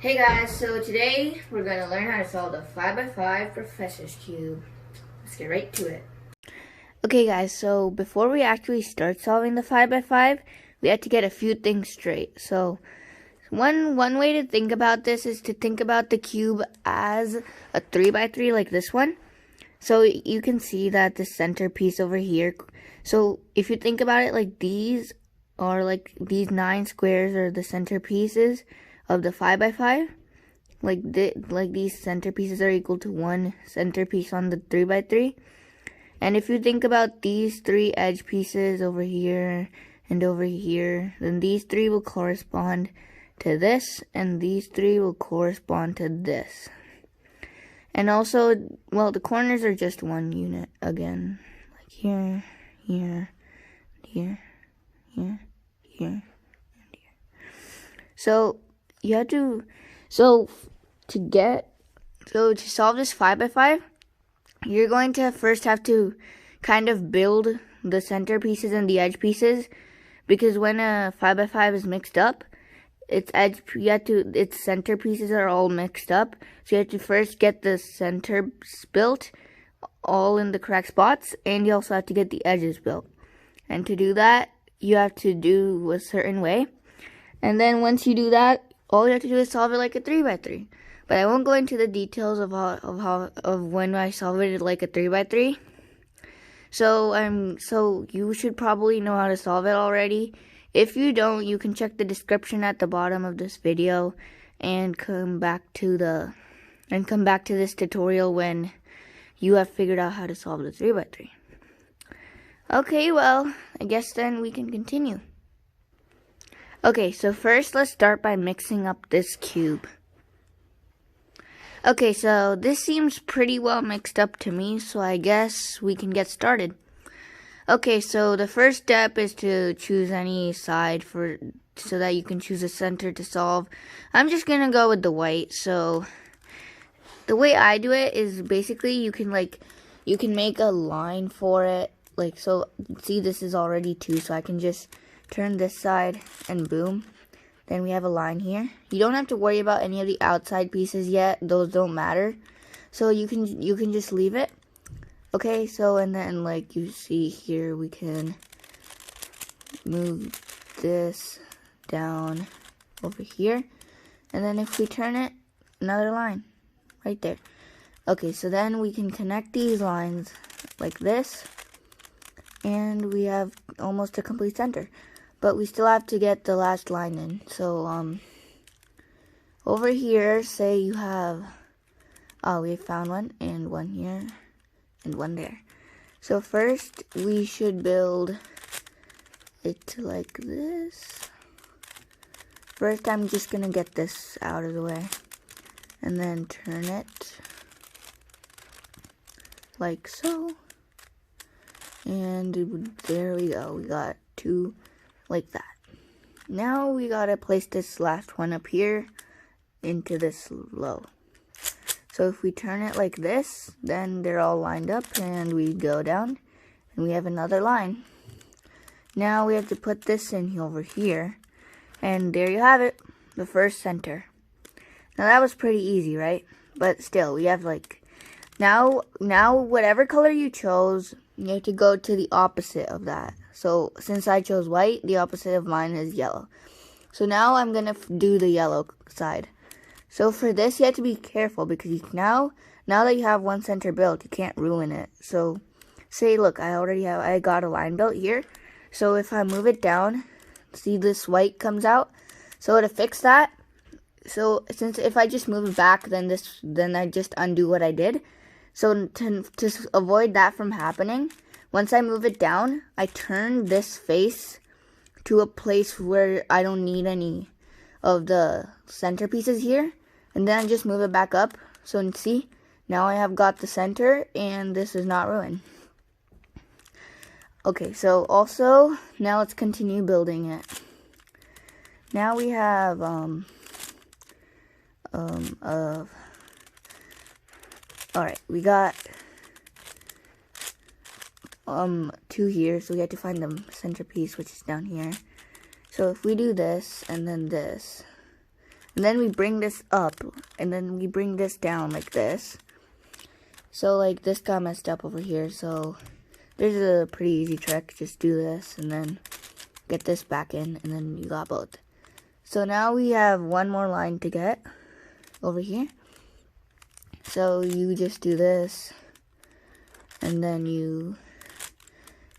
Hey guys, so today we're going to learn how to solve the 5x5 Professor's Cube. Let's get right to it. Okay guys, so before we actually start solving the 5x5, we have to get a few things straight. So one way to think about this is to think about the cube as a 3x3 like this one. So you can see that the centerpiece over here. So if you think about it, like these are like these 9 squares are the centerpieces of the 5x5. Like these centerpieces are equal to one centerpiece on the 3x3. And if you think about these 3 edge pieces over here and over here, then these 3 will correspond to this, and these 3 will correspond to this. And also, well, the corners are just one unit again. Like here, here, here, here, here, and here. So you have to, to solve this 5x5, you're going to first have to kind of build the center pieces and the edge pieces, because when a 5x5 is mixed up, its center pieces are all mixed up. So you have to first get the center built all in the correct spots, and you also have to get the edges built. And to do that, you have to do a certain way. And then once you do that, all you have to do is solve it like a 3x3. But I won't go into the details of when I solve it like a 3x3. So you should probably know how to solve it already. If you don't, you can check the description at the bottom of this video and come back to this tutorial when you have figured out how to solve the 3x3. Okay, well, I guess then we can continue. Okay, so first let's start by mixing up this cube. Okay, so this seems pretty well mixed up to me, so I guess we can get started. Okay, so the first step is to choose any side so that you can choose a center to solve. I'm just gonna go with the white. So the way I do it is basically you can make a line for it. Like, so see, this is already 2, so I can just turn this side and boom. Then we have a line here. You don't have to worry about any of the outside pieces yet. Those don't matter. So you can just leave it. Okay, so and then like you see here, we can move this down over here. And then if we turn it, another line right there. Okay, so then we can connect these lines like this. And we have almost a complete center. But we still have to get the last line in. So, over here, say you have, we found one here, and one there. So first, we should build it like this. First, I'm just gonna get this out of the way. And then turn it like so. And there we go. We got 2 like that. Now we gotta place this last one up here into this low. So if we turn it like this, then they're all lined up, and we go down and we have another line. Now we have to put this in over here, and there you have it, the first center. Now that was pretty easy, right? But still, we have now whatever color you chose, you have to go to the opposite of that. So since I chose white, the opposite of mine is yellow. So now I'm going to do the yellow side. So for this, you have to be careful, because now that you have one center built, you can't ruin it. So say, look, I got a line built here. So if I move it down, see this white comes out. So to fix that, so since if I just move it back, then I just undo what I did. So to avoid that from happening, once I move it down, I turn this face to a place where I don't need any of the center pieces here. And then I just move it back up. So see, now I have got the center, and this is not ruined. Okay, so also, now let's continue building it. Now we have, alright, we got 2 here, so we have to find the centerpiece, which is down here. So if we do this and then this, And then we bring this up, and then we bring this down like this. So like this got messed up over here, so there's a pretty easy trick. Just do this and then get this back in, and then you got both. So now we have one more line to get over here. So you just do this, and then you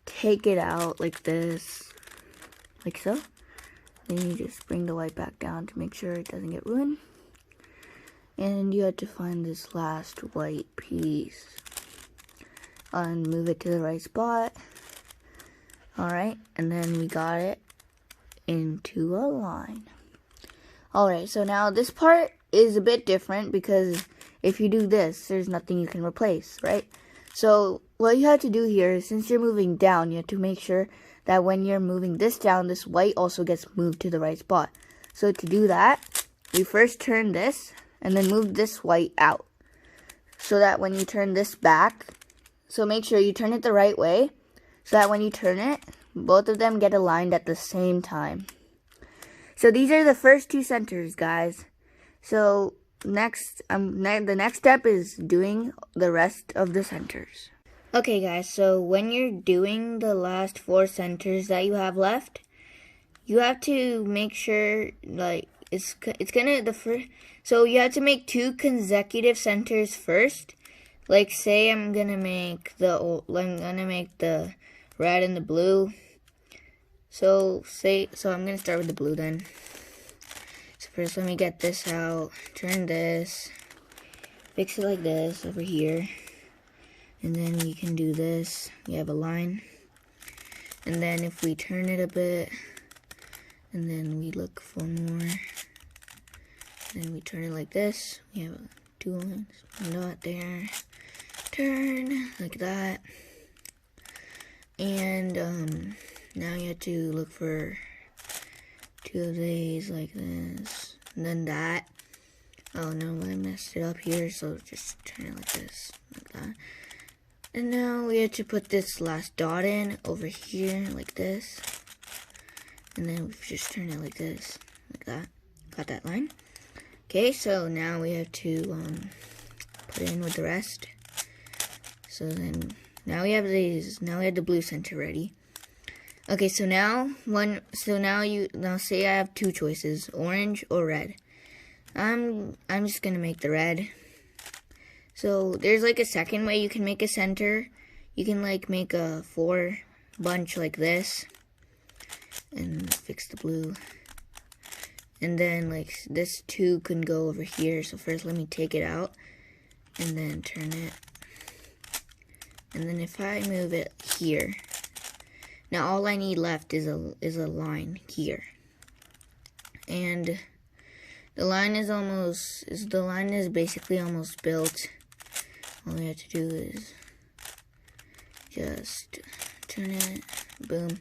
take it out like this, like so. Then you just bring the white back down to make sure it doesn't get ruined. And you have to find this last white piece and move it to the right spot. Alright, and then we got it into a line. Alright, so now this part is a bit different because if you do this, there's nothing you can replace, right? So what you have to do here is, since you're moving down, you have to make sure that when you're moving this down, this white also gets moved to the right spot. So to do that, we first turn this and then move this white out. So that when you turn this back, so make sure you turn it the right way, so that when you turn it, both of them get aligned at the same time. So these are the first two centers, guys. So the next step is doing the rest of the centers. Okay guys, so when you're doing the last 4 centers that you have left, you have to make sure like so you have to make 2 consecutive centers first. Like say I'm gonna make the red and the blue. So I'm gonna start with the blue then. So first let me get this out, turn this, fix it like this over here. And then we can do this. We have a line. And then if we turn it a bit, and then we look for more, then we turn it like this. We have 2 lines. Dot there. Turn like that. And now you have to look for 2 of these like this. And then that. Oh no, I messed it up here, so just turn it like this. Like that. And now we have to put this last dot in over here like this. And then we just turn it like this, like that. Got that line. Okay, so now we have to put it in with the rest. So then now we have these. Now we have the blue center ready. Okay, so now say I have 2 choices, orange or red. I'm just gonna make the red. So there's like a second way you can make a center. You can like make a 4 bunch like this and fix the blue. And then like this 2 can go over here. So first let me take it out and then turn it. And then if I move it here, now all I need left is a line here. And the line is basically almost built. All we have to do is just turn it, boom,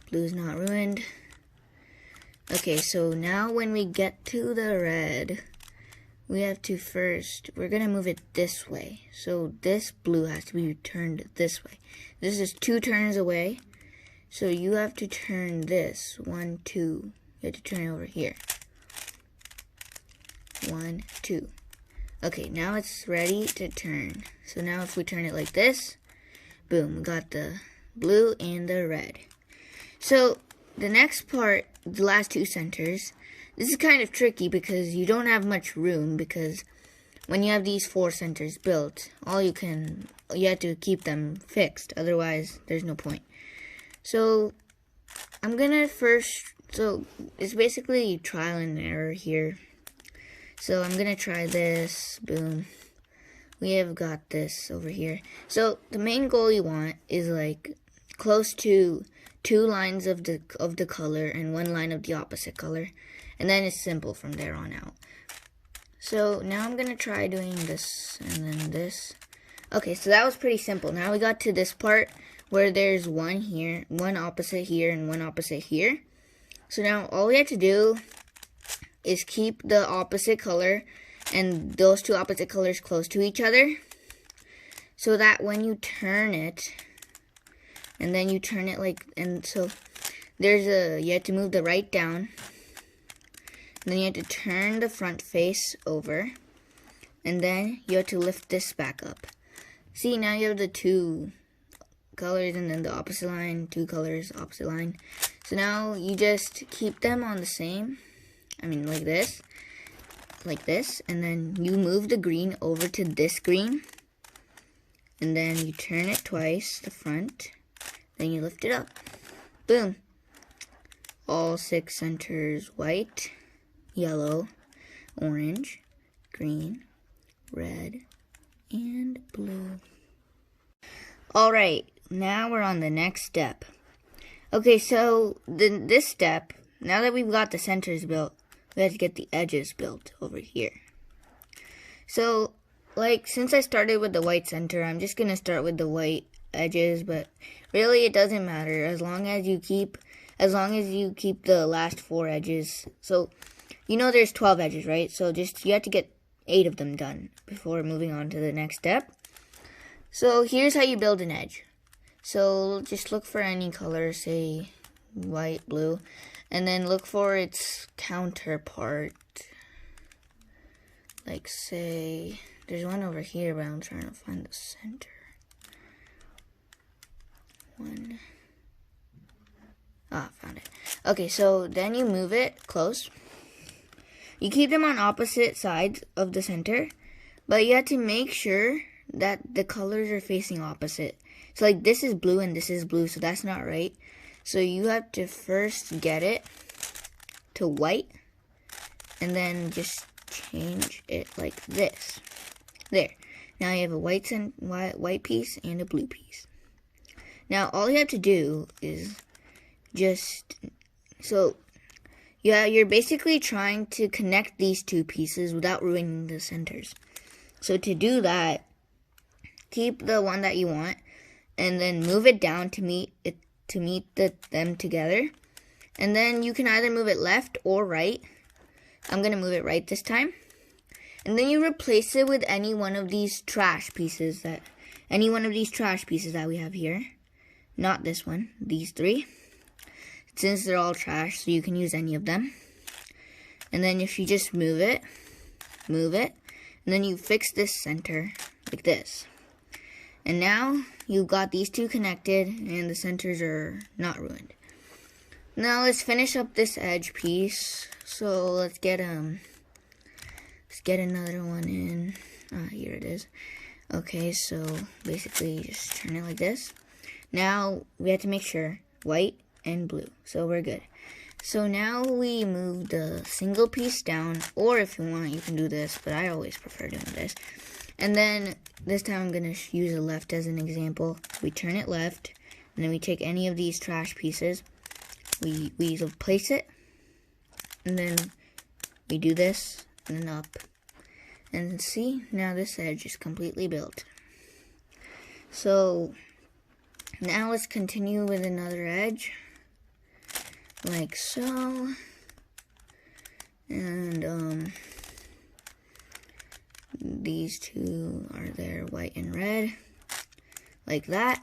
blue's not ruined. Okay, so now when we get to the red, we have to we're gonna move it this way. So this blue has to be turned this way. This is 2 turns away. So you have to turn this, 1, 2, you have to turn it over here. 1, 2. Okay, now it's ready to turn. So now if we turn it like this, boom, we got the blue and the red. So the next part, the last 2 centers, this is kind of tricky because you don't have much room, because when you have these 4 centers built, you have to keep them fixed, otherwise there's no point. So I'm gonna so it's basically trial and error here. So I'm gonna try this, boom. We have got this over here. So the main goal you want is like close to 2 lines of the color and 1 line of the opposite color. And then it's simple from there on out. So now I'm gonna try doing this and then this. Okay, so that was pretty simple. Now we got to this part where there's 1 here, 1 opposite here, and 1 opposite here. So now all we have to do is keep the opposite color and those 2 opposite colors close to each other, so that when you turn it, and then you turn it like, and so you have to move the right down, Then you have to turn the front face over. And then you have to lift this back up. See, now you have the two colors and then the opposite line, two colors, opposite line. So now you just keep them on the same, like this, and then you move the green over to this green, and then you turn it twice, the front, then you lift it up. Boom. All 6 centers white, yellow, orange, green, red, and blue. Alright, now we're on the next step. Okay, so this step, now that we've got the centers built, we have to get the edges built over here. So, since I started with the white center, I'm just going to start with the white edges, but really it doesn't matter as long as you keep the last 4 edges. So, there's 12 edges, right? So you have to get 8 of them done before moving on to the next step. So here's how you build an edge. So just look for any color, say white, blue, and then look for its counterpart. Like say, there's one over here, but I'm trying to find the center. Found it. Okay, so then you move it close. You keep them on opposite sides of the center, but you have to make sure that the colors are facing opposite. So this is blue and this is blue, so that's not right. So you have to first get it to white, and then just change it like this. There. Now you have a white piece and a blue piece. Now all you have to do is you're basically trying to connect these 2 pieces without ruining the centers. So to do that, keep the one that you want, and then move it down to meet them together. And then you can either move it left or right. I'm gonna move it right this time. And then you replace it with any one of these trash pieces that we have here. Not this one, these 3. Since they're all trash, so you can use any of them. And then if you just move it, and then you fix this center like this. And now you've got these 2 connected and the centers are not ruined. Now let's finish up this edge piece. So let's get another one in. Here it is. Okay, so basically just turn it like this. Now we have to make sure white and blue, so we're good. So now we move the single piece down, or if you want, you can do this, but I always prefer doing this. And then this time I'm going to use a left as an example. We turn it left, and then we take any of these trash pieces, we place it, and then we do this, and then up. And see, now this edge is completely built. So now let's continue with another edge, like so. And these 2 are there, white and red, like that.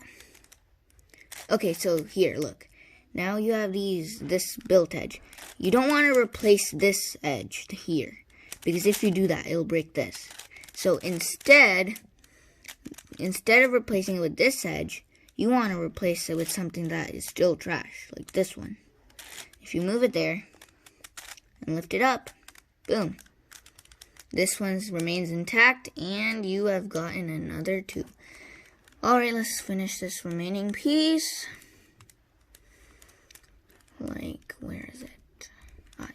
Okay, so here, look. Now you have this built edge. You don't want to replace this edge here, because if you do that, it'll break this. So instead of replacing it with this edge, you want to replace it with something that is still trash, like this one. If you move it there and lift it up, boom. This one remains intact, and you have gotten another 2. Alright, let's finish this remaining piece. Where is it?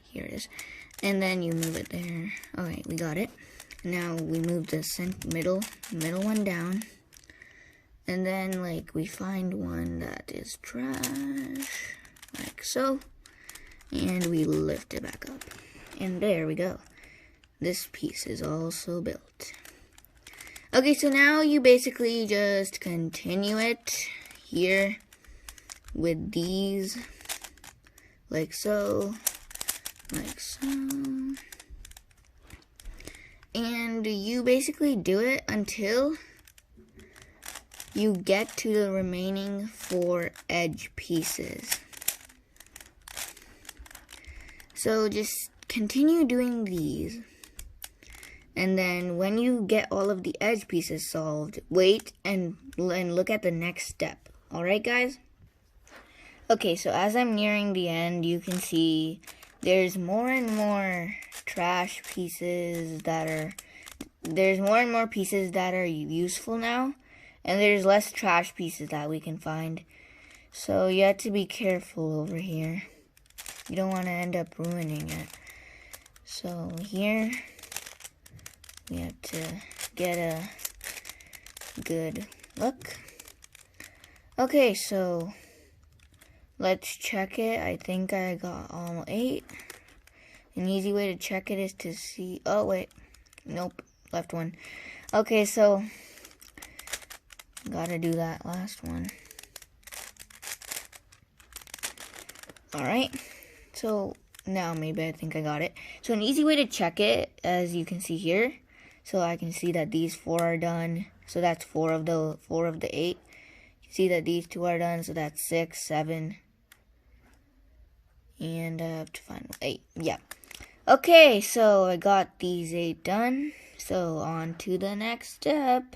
Here it is. And then you move it there. Okay, we got it. Now we move the middle one down. And then, we find one that is trash, like so. And we lift it back up. And there we go. This piece is also built. Okay, so now you basically just continue it here with these, like so, and you basically do it until you get to the remaining 4 edge pieces. So just continue doing these. And then when you get all of the edge pieces solved, wait and look at the next step. Alright, guys? Okay, so as I'm nearing the end, you can see there's more and more trash pieces there's more and more pieces that are useful now, and there's less trash pieces that we can find. So you have to be careful over here. You don't want to end up ruining it. So here, we have to get a good look. Okay, so let's check it. I think I got all 8. An easy way to check it is to see, oh wait, nope, left one. Okay, so gotta do that last one. Alright, so now maybe I think I got it. So an easy way to check it, as you can see here, so I can see that these 4 are done. So that's 4 of the 8. You see that these 2 are done, so that's 6, 7. And I have to find 8. Yeah. Okay, so I got these 8 done. So on to the next step.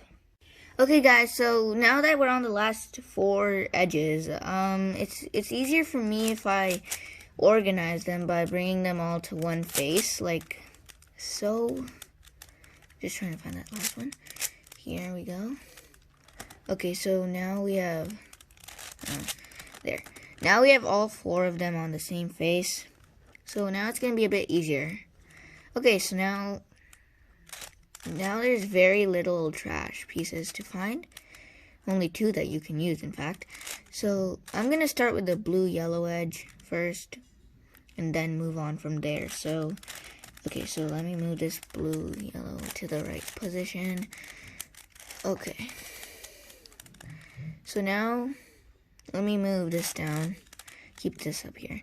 Okay guys, so now that we're on the last 4 edges, it's easier for me if I organize them by bringing them all to one face, like so. Just trying to find that last one. Here we go. Okay, so now we have, there. Now we have all 4 of them on the same face. So now it's going to be a bit easier. Okay, so now there's very little trash pieces to find. Only 2 that you can use, in fact. So I'm going to start with the blue-yellow edge first, and then move on from there. So, okay, so let me move this blue-yellow to the right position. Okay. So now, let me move this down. Keep this up here.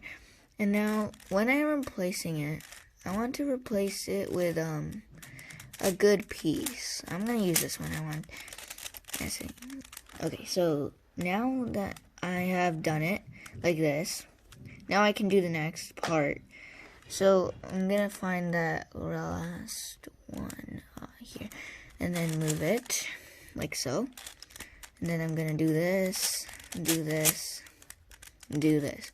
And now, when I'm replacing it, I want to replace it with, a good piece. I'm gonna use this one. Okay, so now that I have done it like this, now I can do the next part. So I'm gonna find that last one here, and then move it like so. And then I'm gonna do this, do this, do this.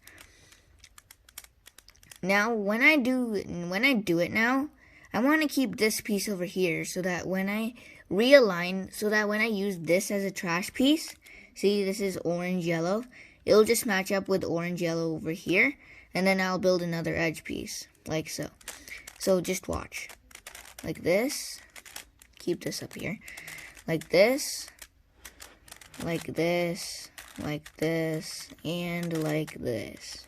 Now when I do it now, I want to keep this piece over here so that when I realign, so that when I use this as a trash piece, see this is orange yellow, it'll just match up with orange yellow over here, and then I'll build another edge piece like so. So just watch. Like this, keep this up here. Like this, like this, like this, and like this.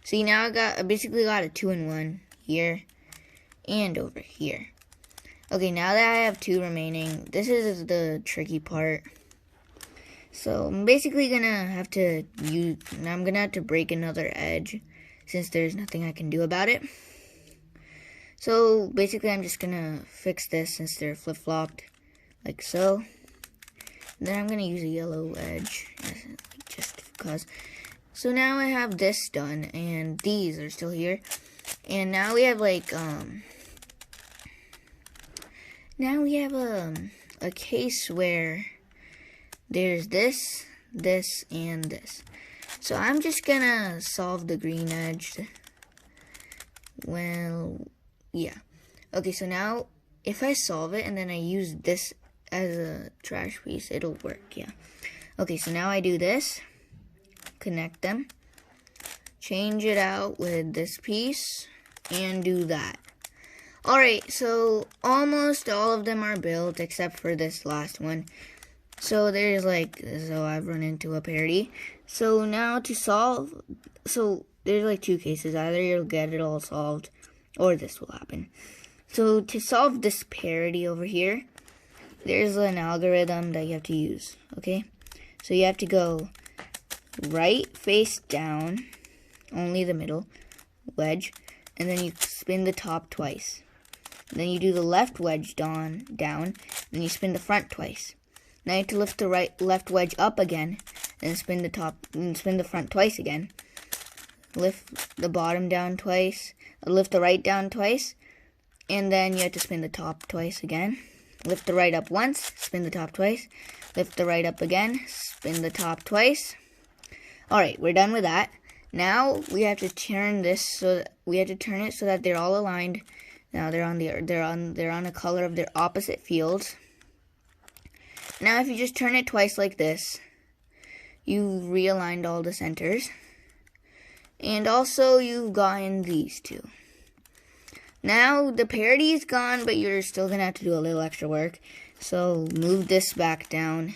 See, now I basically got a 2-in-1 here and over here. Okay, now that I have 2 remaining, this is the tricky part. So I'm basically gonna have to break another edge since there's nothing I can do about it. So basically I'm just gonna fix this since they're flip-flopped like so. Then I'm gonna use a yellow edge just because. So now I have this done, and these are still here. And now we have like now we have a case where there's this, this, and this. So I'm just gonna solve the green edge. Well, yeah. Okay, so now if I solve it and then I use this as a trash piece, it'll work, yeah. Okay, so now I do this. Connect them, change it out with this piece, and do that. Alright, so almost all of them are built except for this last one. So there's so I've run into a parity. So now to solve, so there's like 2 cases. Either you'll get it all solved or this will happen. So to solve this parity over here, there's an algorithm that you have to use, okay? So you have to go right face down, only the middle wedge, and then you spin the top twice. Then you do the left wedge down, then you spin the front twice. Now you have to lift the left wedge up again, and spin the front twice again, lift the bottom down twice, lift the right down twice, and then you have to spin the top twice again. Lift the right up once, spin the top twice, lift the right up again, spin the top twice. Alright, we're done with that. Now we have to turn this so that they're all aligned. Now they're on a color of their opposite fields. Now if you just turn it twice like this, you realigned all the centers. And also you've gotten these two. Now the parity is gone, but you're still gonna have to do a little extra work. So move this back down.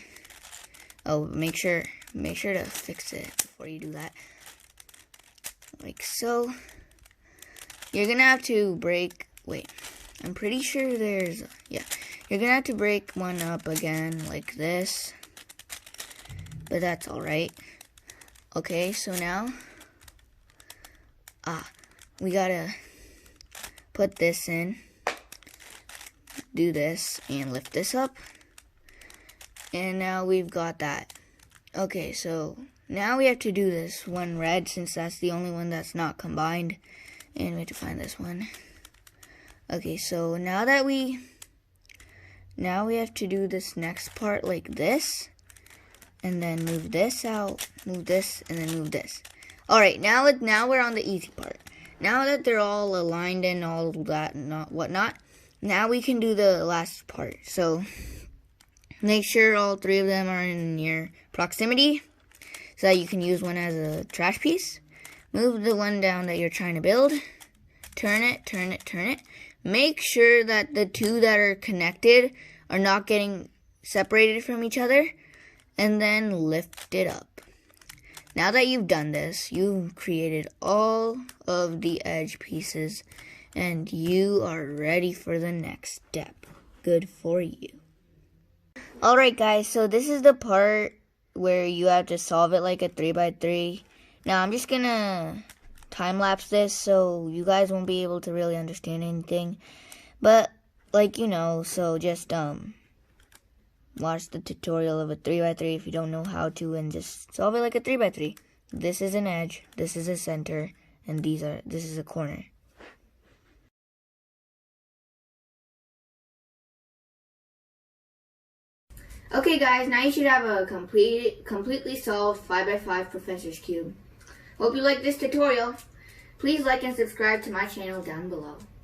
Oh, make sure to fix it before you do that. Like so. You're gonna have to break, wait, I'm pretty sure there's, yeah. You're gonna have to break one up again like this. But that's alright. Okay, so now, we gotta put this in, do this, and lift this up. And now we've got that. Okay, so now we have to do this one red, since that's the only one that's not combined. And we have to find this one. Okay, so now we have to do this next part like this. And then move this out, move this, and then move this. Alright, now we're on the easy part. Now that they're all aligned and all that and whatnot, now we can do the last part. So make sure all three of them are in your proximity so that you can use one as a trash piece. Move the one down that you're trying to build. Turn it, turn it, turn it. Make sure that the two that are connected are not getting separated from each other. And then lift it up. Now that you've done this, you've created all of the edge pieces and you are ready for the next step. Good for you. Alright guys, so this is the part where you have to solve it like a 3x3. Now I'm just gonna time lapse this so you guys won't be able to really understand anything. But like, you know, so just watch the tutorial of a 3x3 if you don't know how to, and just solve it like a 3x3. This is an edge, this is a center, and this is a corner. Okay guys, now you should have a completely solved 5x5 Professor's Cube. Hope you like this tutorial. Please like and subscribe to my channel down below.